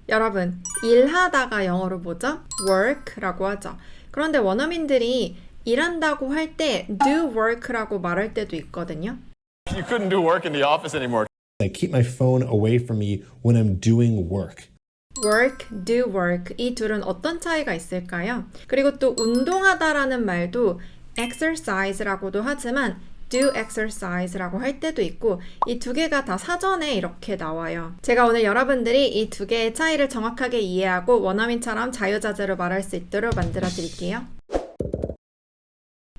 여러분, 일하다가 영어로 뭐죠? work라고 하죠. 그런데 원어민들이 일한다고 할 때 do work라고 말할 때도 있거든요. You couldn't do work in the office anymore. I keep my phone away from me when I'm doing work. work, do work 이 둘은 어떤 차이가 있을까요? 그리고 또 운동하다라는 말도 exercise라고도 하지만 do exercise라고 할 때도 있고 이 두 개가 다 사전에 이렇게 나와요. 제가 오늘 여러분들이 이 두 개의 차이를 정확하게 이해하고 원어민처럼 자유자재로 말할 수 있도록 만들어 드릴게요.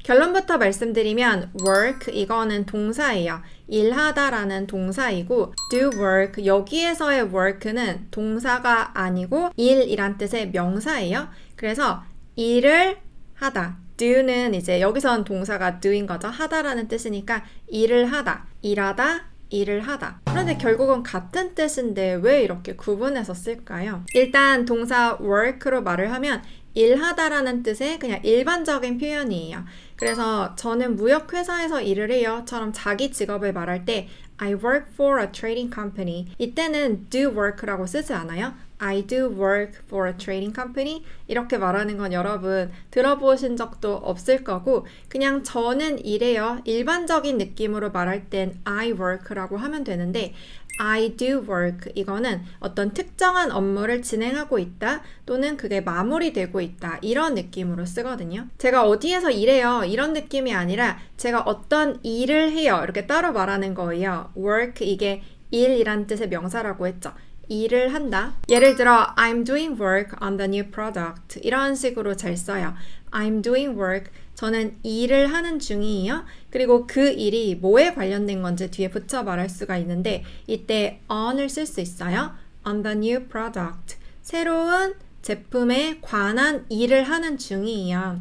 결론부터 말씀드리면 work 이거는 동사예요. 일하다라는 동사이고 do work 여기에서의 work는 동사가 아니고 일이란 뜻의 명사예요. 그래서 일을 하다 do는 이제 여기선 동사가 do인 거죠. 하다라는 뜻이니까 일을 하다, 일하다, 일을 하다. 그런데 결국은 같은 뜻인데 왜 이렇게 구분해서 쓸까요? 일단 동사 work로 말을 하면 일하다라는 뜻의 그냥 일반적인 표현이에요. 그래서 저는 무역회사에서 일을 해요 처럼 자기 직업을 말할 때 I work for a trading company 이때는 do work라고 쓰지 않아요? I do work for a trading company 이렇게 말하는 건 여러분 들어보신 적도 없을 거고 그냥 저는 일해요 일반적인 느낌으로 말할 땐 I work라고 하면 되는데 I do work 이거는 어떤 특정한 업무를 진행하고 있다 또는 그게 마무리되고 있다 이런 느낌으로 쓰거든요. 제가 어디에서 일해요 이런 느낌이 아니라 제가 어떤 일을 해요 이렇게 따로 말하는 거예요. work 이게 일이란 뜻의 명사라고 했죠. 일을 한다. 예를 들어 I'm doing work on the new product 이런 식으로 잘 써요. I'm doing work 저는 일을 하는 중이에요. 그리고 그 일이 뭐에 관련된 건지 뒤에 붙여 말할 수가 있는데 이때 on을 쓸 수 있어요. on the new product 새로운 제품에 관한 일을 하는 중이에요.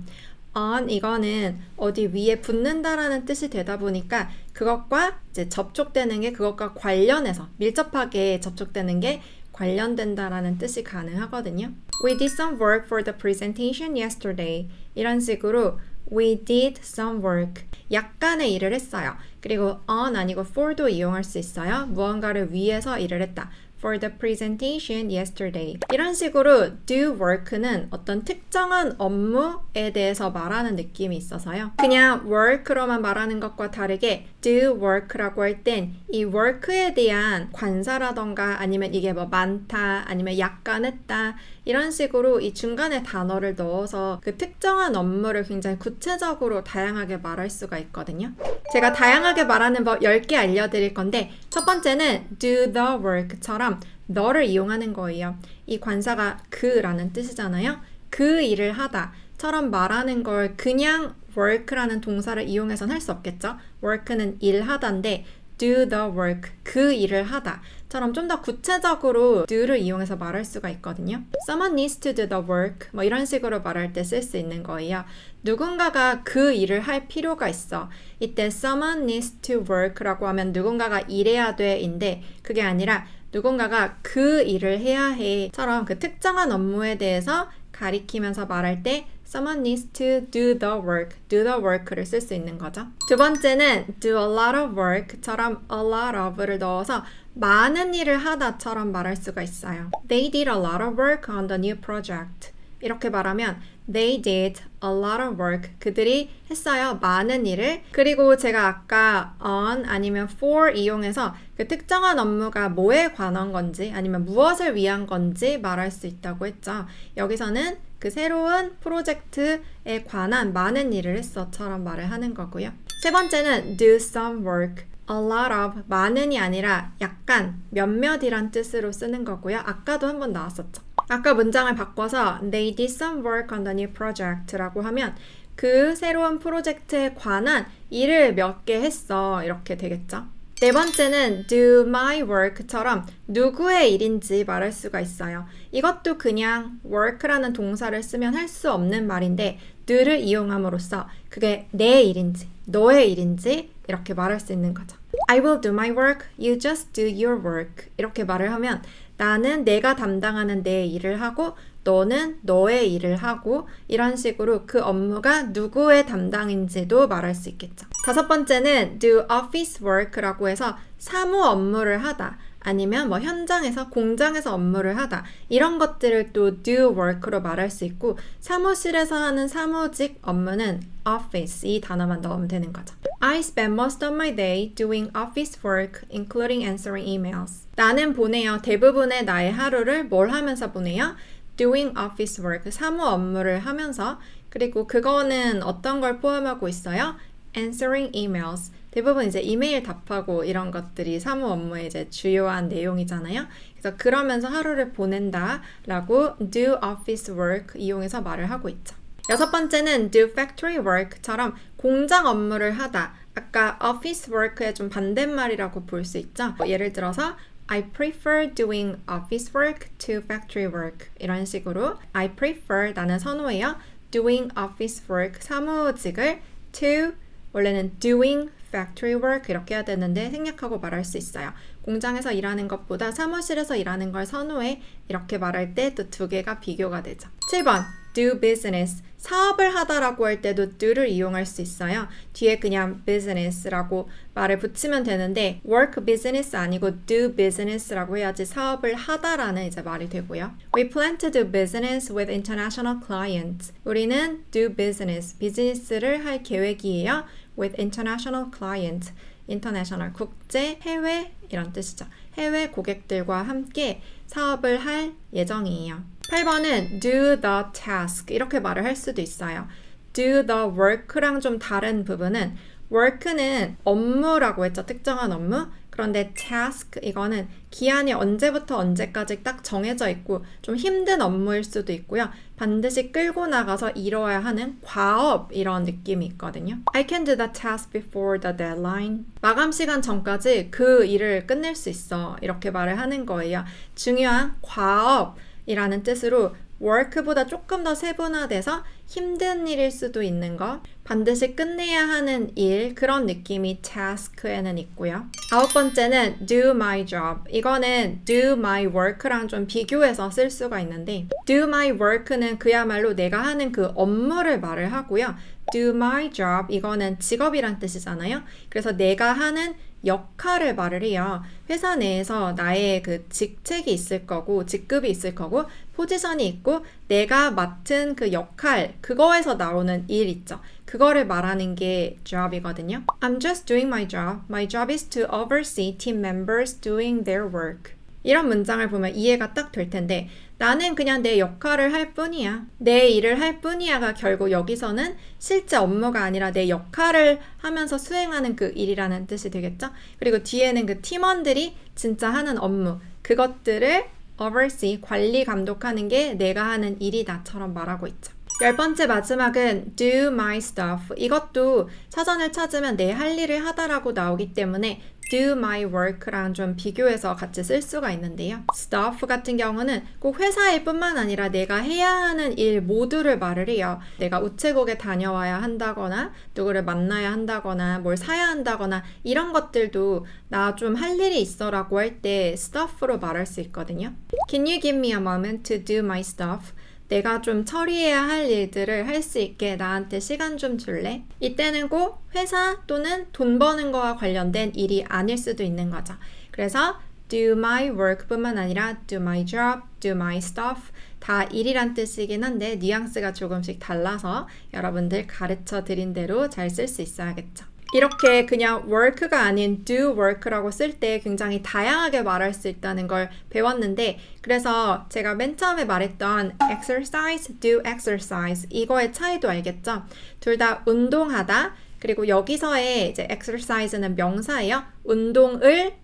on 이거는 어디 위에 붙는다라는 뜻이 되다 보니까 그것과 이제 접촉되는 게 그것과 관련해서 밀접하게 접촉되는 게 관련된다라는 뜻이 가능하거든요. We did some work for the presentation yesterday. 이런 식으로 We did some work. 약간의 일을 했어요. 그리고 on 아니고 for도 이용할 수 있어요. 무언가를 위해서 일을 했다. For the presentation yesterday. 이런 식으로 do work는 어떤 특정한 업무에 대해서 말하는 느낌이 있어서요. 그냥 work로만 말하는 것과 다르게 do work라고 할 땐 이 work에 대한 관사라던가 아니면 이게 뭐 많다 아니면 약간 했다 이런 식으로 이 중간에 단어를 넣어서 그 특정한 업무를 굉장히 구체적으로 다양하게 말할 수가 있거든요. 제가 다양하게 말하는 법 10개 알려드릴 건데 첫 번째는 do the work처럼 너를 이용하는 거예요. 이 관사가 그라는 뜻이잖아요. 그 일을 하다 처럼 말하는 걸 그냥 work라는 동사를 이용해서는 할 수 없겠죠. work는 일하다인데 do the work, 그 일을 하다 처럼 좀 더 구체적으로 do를 이용해서 말할 수가 있거든요. Someone needs to do the work 뭐 이런 식으로 말할 때 쓸 수 있는 거예요. 누군가가 그 일을 할 필요가 있어. 이때 someone needs to work라고 하면 누군가가 일해야 돼인데 그게 아니라 누군가가 그 일을 해야 해 처럼 그 특정한 업무에 대해서 가리키면서 말할 때 someone needs to do the work, do the work를 쓸 수 있는 거죠. 두 번째는 do a lot of work처럼 a lot of를 넣어서 많은 일을 하다처럼 말할 수가 있어요. They did a lot of work on the new project. 이렇게 말하면 They did a lot of work. 그들이 했어요. 많은 일을. 그리고 제가 아까 on 아니면 for 이용해서 그 특정한 업무가 뭐에 관한 건지 아니면 무엇을 위한 건지 말할 수 있다고 했죠. 여기서는 그 새로운 프로젝트에 관한 많은 일을 했어처럼 말을 하는 거고요. 세 번째는 do some work. A lot of, 많은이 아니라 약간, 몇몇이란 뜻으로 쓰는 거고요. 아까도 한번 나왔었죠. 아까 문장을 바꿔서 They did some work on the new project라고 하면 그 새로운 프로젝트에 관한 일을 몇 개 했어. 이렇게 되겠죠. 네 번째는 do my work처럼 누구의 일인지 말할 수가 있어요. 이것도 그냥 work라는 동사를 쓰면 할 수 없는 말인데 do를 이용함으로써 그게 내 일인지 너의 일인지 이렇게 말할 수 있는 거죠. I will do my work, you just do your work. 이렇게 말을 하면 나는 내가 담당하는 내 일을 하고 너는 너의 일을 하고 이런 식으로 그 업무가 누구의 담당인지도 말할 수 있겠죠. 다섯 번째는 do office work라고 해서 사무 업무를 하다 아니면 뭐 현장에서 공장에서 업무를 하다 이런 것들을 또 do work로 말할 수 있고 사무실에서 하는 사무직 업무는 office 이 단어만 넣으면 되는 거죠. I spend most of my day doing office work, including answering emails. 나는 보내요. 대부분의 나의 하루를 뭘 하면서 보내요? Doing office work, 사무 업무를 하면서 그리고 그거는 어떤 걸 포함하고 있어요? Answering emails. 대부분 이제 이메일 답하고 이런 것들이 사무 업무의 이제 주요한 내용이잖아요. 그래서 그러면서 하루를 보낸다라고 do office work 이용해서 말을 하고 있죠. 여섯 번째는 do factory work처럼 공장 업무를 하다. 아까 office work의 좀 반대말이라고 볼 수 있죠. 예를 들어서 I prefer doing office work to factory work 이런 식으로 I prefer 나는 선호해요. doing office work 사무직을 to 원래는 doing factory work 이렇게 해야 되는데 생략하고 말할 수 있어요. 공장에서 일하는 것보다 사무실에서 일하는 걸 선호해 이렇게 말할 때 또 두 개가 비교가 되죠. 7번 do business 사업을 하다라고 할 때도 do를 이용할 수 있어요. 뒤에 그냥 business라고 말을 붙이면 되는데 work business 아니고 do business라고 해야지 사업을 하다라는 이제 말이 되고요. We plan to do business with international clients. 우리는 do business, 비즈니스를 할 계획이에요. with international clients. international, 국제, 해외 이런 뜻이죠. 해외 고객들과 함께 사업을 할 예정이에요. 8번은 do the task 이렇게 말을 할 수도 있어요. do the work랑 좀 다른 부분은 work는 업무라고 했죠. 특정한 업무. 그런데 task 이거는 기한이 언제부터 언제까지 딱 정해져 있고 좀 힘든 업무일 수도 있고요. 반드시 끌고 나가서 이뤄야 하는 과업 이런 느낌이 있거든요. I can do the task before the deadline. 마감 시간 전까지 그 일을 끝낼 수 있어. 이렇게 말을 하는 거예요. 중요한 과업이라는 뜻으로 work보다 조금 더 세분화돼서 힘든 일일 수도 있는 거, 반드시 끝내야 하는 일, 그런 느낌이 task에는 있고요. 9번째는 do my job. 이거는 do my work랑 좀 비교해서 쓸 수가 있는데 do my work는 그야말로 내가 하는 그 업무를 말을 하고요. do my job 이거는 직업이란 뜻이잖아요. 그래서 내가 하는 역할을 말을 해요. 회사 내에서 나의 그 직책이 있을 거고 직급이 있을 거고 포지션이 있고 내가 맡은 그 역할 그거에서 나오는 일 있죠. 그거를 말하는 게 job이거든요. I'm just doing my job. My job is to oversee team members doing their work. 이런 문장을 보면 이해가 딱 될 텐데 나는 그냥 내 역할을 할 뿐이야. 내 일을 할 뿐이야가 결국 여기서는 실제 업무가 아니라 내 역할을 하면서 수행하는 그 일이라는 뜻이 되겠죠? 그리고 뒤에는 그 팀원들이 진짜 하는 업무, 그것들을 oversee, 관리 감독하는 게 내가 하는 일이다처럼 말하고 있죠. 10번째 마지막은 do my stuff. 이것도 사전을 찾으면 내 할 일을 하다라고 나오기 때문에 do my work랑 좀 비교해서 같이 쓸 수가 있는데요. stuff 같은 경우는 꼭 회사일 뿐만 아니라 내가 해야 하는 일 모두를 말을 해요. 내가 우체국에 다녀와야 한다거나 누구를 만나야 한다거나 뭘 사야 한다거나 이런 것들도 나 좀 할 일이 있어 라고 할 때 stuff로 말할 수 있거든요. Can you give me a moment to do my stuff? 내가 좀 처리해야 할 일들을 할 수 있게 나한테 시간 좀 줄래? 이때는 꼭 회사 또는 돈 버는 거와 관련된 일이 아닐 수도 있는 거죠. 그래서 do my work 뿐만 아니라 do my job, do my stuff 다 일이란 뜻이긴 한데 뉘앙스가 조금씩 달라서 여러분들 가르쳐 드린 대로 잘 쓸 수 있어야겠죠. 이렇게 그냥 work가 아닌 do work라고 쓸 때 굉장히 다양하게 말할 수 있다는 걸 배웠는데 그래서 제가 맨 처음에 말했던 exercise, do exercise 이거의 차이도 알겠죠? 둘 다 운동하다 그리고 여기서의 이제 exercise는 명사예요. 운동을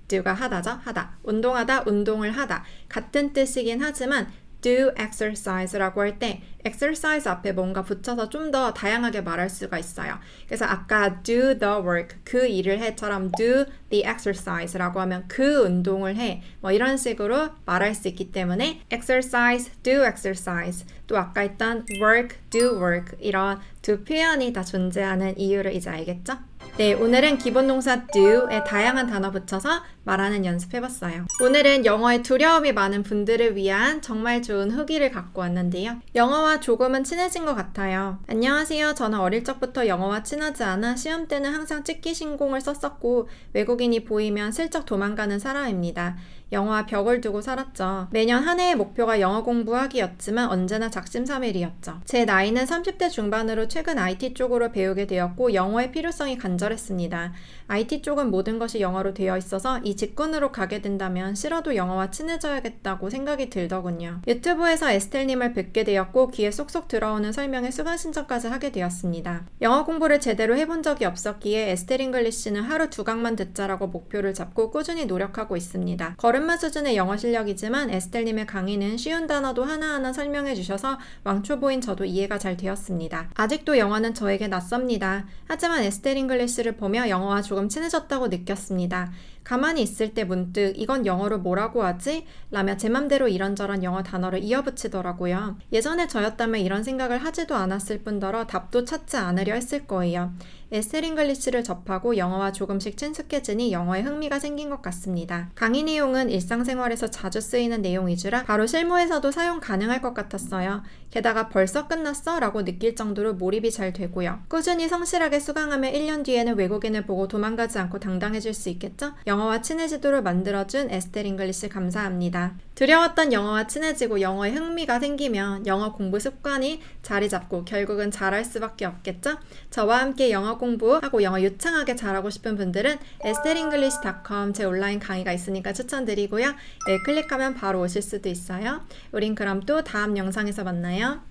do가 하다죠? 하다. 운동하다, 운동을 하다 같은 뜻이긴 하지만 do exercise라고 할 때 exercise 앞에 뭔가 붙여서 좀 더 다양하게 말할 수가 있어요. 그래서 아까 do the work, 그 일을 해처럼 do the exercise라고 하면 그 운동을 해. 뭐 이런 식으로 말할 수 있기 때문에 exercise, do exercise 또 아까 했던 work, do work 이런 두 표현이 다 존재하는 이유를 이제 알겠죠? 네, 오늘은 기본 동사 do에 다양한 단어 붙여서 말하는 연습해봤어요. 오늘은 영어에 두려움이 많은 분들을 위한 정말 좋은 후기를 갖고 왔는데요. 영어와 조금은 친해진 것 같아요. 안녕하세요. 저는 어릴 적부터 영어와 친하지 않아 시험 때는 항상 찍기 신공을 썼었고 외국인이 보이면 슬쩍 도망가는 사람입니다. 영어와 벽을 두고 살았죠. 매년 한 해의 목표가 영어 공부하기였지만 언제나 작심삼일이었죠. 제 나이는 30대 중반으로 최근 IT 쪽으로 배우게 되었고 영어의 필요성이 간절했습니다. IT 쪽은 모든 것이 영어로 되어 있어서 이 직군으로 가게 된다면 싫어도 영어와 친해져야겠다고 생각이 들더군요. 유튜브에서 에스텔님을 뵙게 되었고 귀에 쏙쏙 들어오는 설명에 수강 신청까지 하게 되었습니다. 영어 공부를 제대로 해본 적이 없었기에 에스텔 잉글리시는 하루 2강만 듣자라고 목표를 잡고 꾸준히 노력하고 있습니다. 걸음마 수준의 영어 실력이지만 에스텔님의 강의는 쉬운 단어도 하나하나 설명해 주셔서 왕초보인 저도 이해가 잘 되었습니다. 아직도 영어는 저에게 낯섭니다. 하지만 에스텔 잉글리시를 보며 영어와 조금 친해졌다고 느꼈습니다. 가만히 있을 때 문득 이건 영어로 뭐라고 하지? 라며 제 맘대로 이런저런 영어 단어를 이어붙이더라고요. 예전에 저였다면 이런 생각을 하지도 않았을 뿐더러 답도 찾지 않으려 했을 거예요. 에스텔 잉글리시를 접하고 영어와 조금씩 친숙해지니 영어에 흥미가 생긴 것 같습니다. 강의 내용은 일상생활에서 자주 쓰이는 내용 위주라 바로 실무에서도 사용 가능할 것 같았어요. 게다가 벌써 끝났어? 라고 느낄 정도로 몰입이 잘 되고요. 꾸준히 성실하게 수강하면 1년 뒤에는 외국인을 보고 도망가지 않고 당당해질 수 있겠죠? 영어와 친해지도록 만들어준 에스텔 잉글리시 감사합니다. 두려웠던 영어와 친해지고 영어에 흥미가 생기면 영어 공부 습관이 자리 잡고 결국은 잘할 수밖에 없겠죠? 저와 함께 영어 공부하고 영어 유창하게 잘하고 싶은 분들은 estelenglish.com 제 온라인 강의가 있으니까 추천드리고요. 네, 클릭하면 바로 오실 수도 있어요. 우린 그럼 또 다음 영상에서 만나요.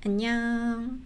안녕.